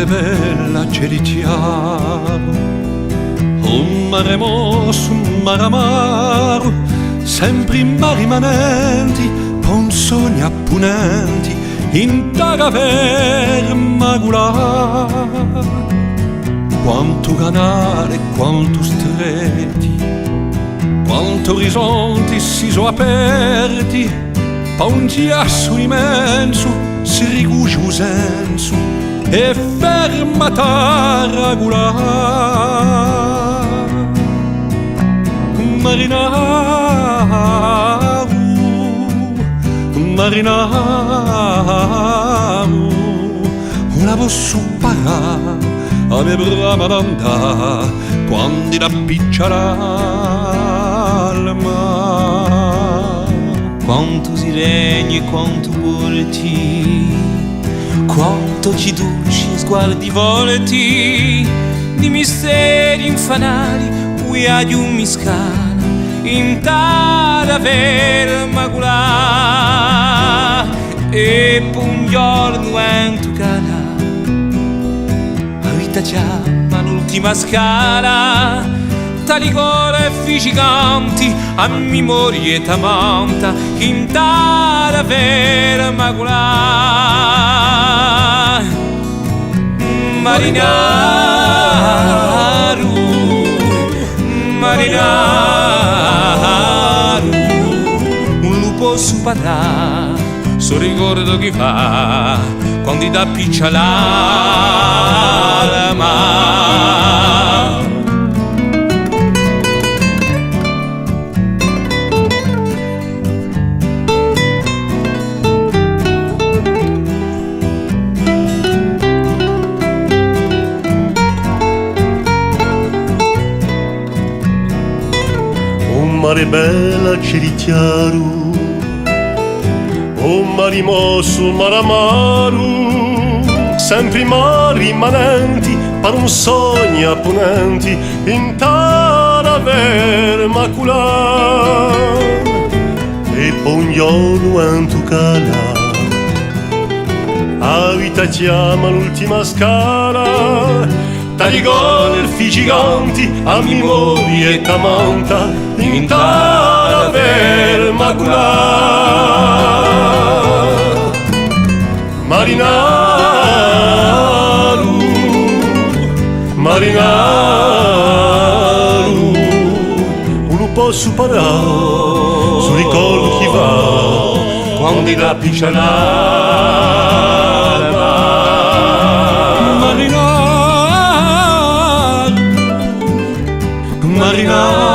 mare bella c'è di chiaro, un mare mosso, un mare amaro, sempre in mari rimanenti, con sogni appunenti, in taga per magular. Quanto canale, quanto stretti, quanto orizzonti si sono aperti, pa un ghiaccio immenso si ricuce un senso e fermata regolare. Marinaru, marinaru, una posso parare a me brama d'andà quando la picciarà al mare. Quanto si regni e quanto porti, quanto ci dolci sguardi volti, di misteri infanali, uia di un miscana, in tara ver magulà, e un giorno en tu cana, a vita chiama l'ultima scala, taligore ficcicanti, a memoria e tamanta, in tara ver magulà. Marinaru, marinaru, un lupo su padà, so ricordo chi fa quando da picciala la mare. Mare bella c'è di chiaro, un mare mosso, un mare amaro, sempre i mari rimanenti, per un sogno apponenti, in tara ver maculà, e pognuolo in tu cala, a vita chiama l'ultima scala, taligone ficcicanti, a memoria e tamanta, in tara ver maculà. Marinaru, marinaru, un lupo su parà, su ricordo chi va, quando la picciala. Marinaru,